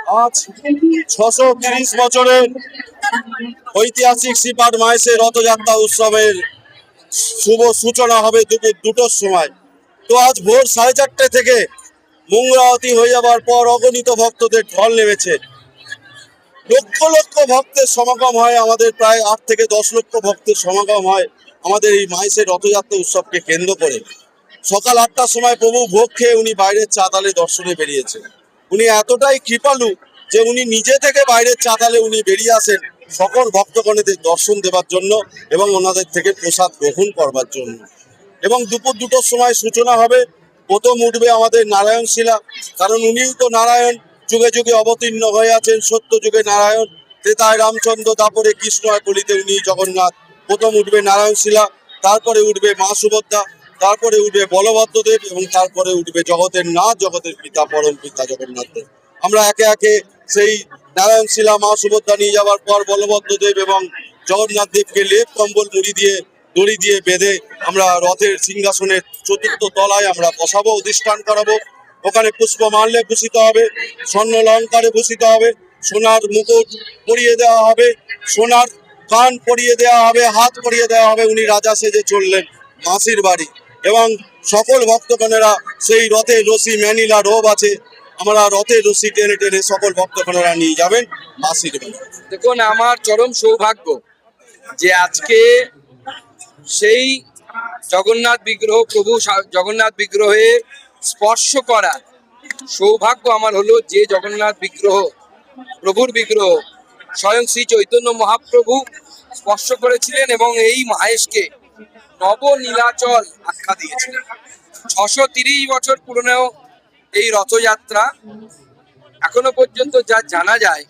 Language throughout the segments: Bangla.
আজ 630 বছরের ঐতিহাসিক শ্রীপাদ মাহেশের রথযাত্রা উৎসবের শুভ সূচনা হবে দুপুর 2টোর সময়। তো আজ ভোর 4:30 থেকে মঙ্গলারতি হয়ে যাবার পর অগণিত ভক্তদের ঢল নেমেছে। লক্ষ লক্ষ ভক্তের সমাগম হয়, আমাদের প্রায় 8 থেকে 10 লক্ষ ভক্তের সমাগম হয় আমাদের এই মাহেশের রথযাত্রা উৎসবকে কেন্দ্র করে। সকাল 8টার সময় প্রভু ভোগ খেয়ে উনি বাইরের চাতালে দর্শনে বেরিয়েছেন। উনি এতটাই কৃপালু যে উনি নিজে থেকে বাইরের চাতালে উনি বেরিয়ে আসেন সকল ভক্তগণেদের দর্শন দেবার জন্য এবং ওনাদের থেকে প্রসাদ গ্রহণ করবার জন্য। এবং দুপুর 2টোর সময় সূচনা হবে। প্রথম উঠবে আমাদের নারায়ণ শিলা, কারণ উনিই তো নারায়ণ, যুগে যুগে অবতীর্ণ হয়ে আছেন, সত্য যুগে নারায়ণ, ত্রেতায় রামচন্দ্র, তারপরে কৃষ্ণ আর কলিতে উনি জগন্নাথ। প্রথম উঠবে নারায়ণ শিলা, তারপরে উঠবে মা সুভদ্রা, তারপরে উঠবে বলভদ্রদেব এবং তারপরে উঠবে জগতের নাথ, জগতের পিতা পরম পিতা জগন্নাথ দেব। আমরা একে একে সেই নারায়ণ শিলা মা সুভদ্রা নিয়ে যাওয়ার পর বলভদ্রদেব এবং জগন্নাথ দেবকে লেপ কম্বল মুড়ি দিয়ে দড়ি দিয়ে বেঁধে আমরা রথের সিংহাসনের 4র্থ তলায় আমরা বসাবো, অধিষ্ঠান করাবো। ওখানে পুষ্পমাল্যে ভূষিত হবে, স্বর্ণ অলঙ্কারে ভূষিত হবে, সোনার মুকুট পরিয়ে দেওয়া হবে, সোনার কান পরিয়ে দেওয়া হবে, হাত পরিয়ে দেওয়া হবে। উনি রাজা সেজে চললেন মাসির বাড়ি এবং সকল ভক্তগণেরা সেই রথের রশি, ম্যানিলা রোব আছে, আমরা রথের রশি টেনে টেনে সকল ভক্তগণেরা নিয়ে যাবেন মাসির বাড়ি। দেখুন, আমার চরম সৌভাগ্য যে আজকে সেই জগন্নাথ বিগ্রহ, প্রভু জগন্নাথ বিগ্রহে স্পর্শ করার সৌভাগ্য আমার হলো। যে জগন্নাথ বিগ্রহ, প্রভুর বিগ্রহ স্বয়ং শ্রী চৈতন্য মহাপ্রভু স্পর্শ করেছিলেন এবং এই মাহেশকে নবনীলাচল আখ্যা দিয়েছিলেন। 630 বছর পুরনো এই রথযাত্রা এখনো পর্যন্ত যা জানা যায়,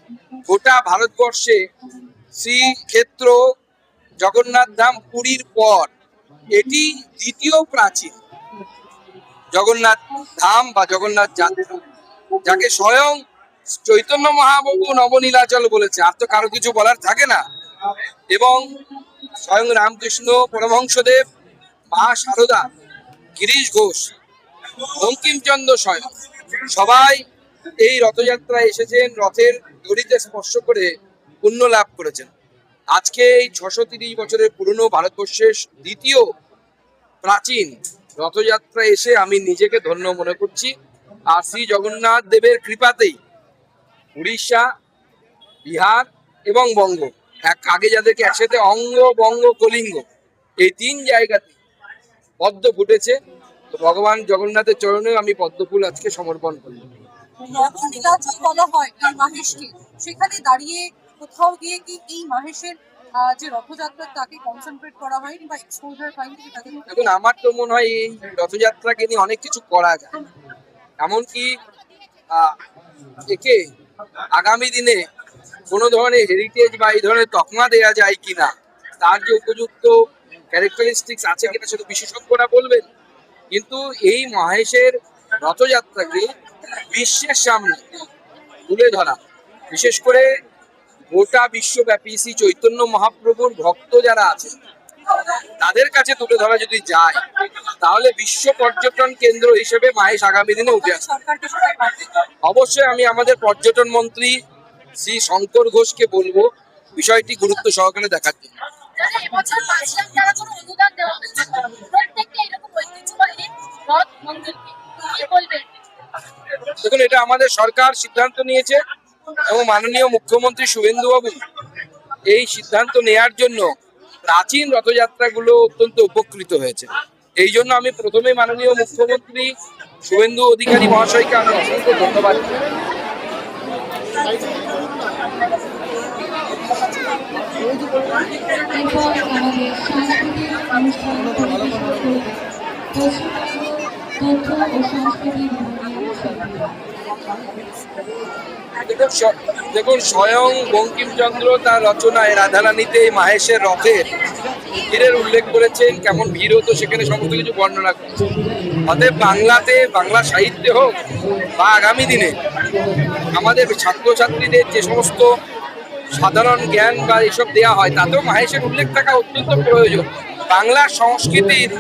গোটা ভারতবর্ষে শ্রীক্ষেত্র জগন্নাথ ধাম পুরীর পর এটি দ্বিতীয় প্রাচীন জগন্নাথ ধাম বা জগন্নাথ যাত্রা, যাকে স্বয়ং চৈতন্য মহাপ্রভু নবনীলাচল বলেছে। আর তো কারো কিছু বলার থাকে না। এবং স্বয়ং রামকৃষ্ণ পরমহংসদেব, মা সারদা, গিরিশ ঘোষ, বঙ্কিমচন্দ্র স্বয়ং সবাই এই রথযাত্রায় এসেছেন, রথের দড়িতে স্পর্শ করে পুণ্য লাভ করেছেন। আজকে এই 630 বছরের পুরনো ভারতবর্ষের দ্বিতীয় প্রাচীন রথযাত্রায় এসে আমি নিজেকে ধন্য মনে করছি। আর শ্রী জগন্নাথ দেবের কৃপাতেই উড়িষ্যা, বিহার এবং বঙ্গ, আগে যাদেরকে একসাথে অঙ্গ, বঙ্গ, কলিঙ্গ, এই 3 জায়গাতে পদ্ম ফুটেছে। তো ভগবান জগন্নাথের চরণে আমি পদ্মফুল আজকে সমর্পণ করলাম। নবনীলাচল বলা হয় এই মাহেশকে, সেখানে দাঁড়িয়ে কোথাও গিয়ে কি এই মাহেশের যে রথযাত্রা তাকে কনসেন্ট্রেট করা হয়নি বা এক্সপোজার পাইনি? দেখুন, আমার তো মনে হয় এই রথযাত্রাকে নিয়ে অনেক কিছু করা যায়। এমনকি একে আগামী দিনে কোনো ধরনের হেরিটেজ বা এই ধরনের তকমা দেওয়া যায় কিনা, তার যে উপযুক্ত ক্যারেক্টারিস্টিক্স আছে কিনা সেটা বিশেষজ্ঞরা বলবেন। কিন্তু এই মাহেশের রথযাত্রাকে বিশ্বের সামনে তুলে ধরা, বিশেষ করে গোটা বিশ্বব্যাপী শ্রী চৈতন্য মহাপ্রভুর ভক্ত যারা আছে তাদের কাছে তুলে ধরা যদি যায়, তাহলে বিশ্ব পর্যটন কেন্দ্র হিসেবে মাহেশ আগামী দিনে উঠে আসবে। অবশ্যই আমি আমাদের পর্যটন মন্ত্রী শ্রী শঙ্কর ঘোষকে বলবো বিষয়টি গুরুত্ব সহকারে দেখার জন্য। দেখুন, এটা আমাদের সরকার সিদ্ধান্ত নিয়েছে এবং মাননীয় মুখ্যমন্ত্রী শুভেন্দুবাবু এই সিদ্ধান্ত নেয়ার জন্য প্রাচীন রথযাত্রাগুলো অত্যন্ত উপকৃত হয়েছে। এই জন্য আমি প্রথমেই মাননীয় মুখ্যমন্ত্রী শুভেন্দু অধিকারী মহাশয়কে আমি অসংখ্য ধন্যবাদ। দেখুন, স্বয়ং বঙ্কিমচন্দ্র তার রচনায় রাধারানীতে মাহেশের রথের ভিড়ের উল্লেখ করেছেন, কেমন ভিড় হতো সেখানে সমস্ত কিছু বর্ণনা করেছেন। অতএব বাংলাতে, বাংলা সাহিত্যে হোক বা আগামী দিনে আমাদের ছাত্রছাত্রীদের যে সমস্ত সাধারণ জ্ঞান বা এসব দেওয়া হয়, তাতেও মাহেশের উল্লেখ থাকা অত্যন্ত প্রয়োজন। বাংলার সংস্কৃতির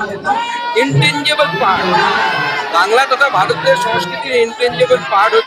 ইনটেঞ্জেবল পার্ট, বাংলা তথা ভারতের সংস্কৃতির ইনটেঞ্জেবল পার্ট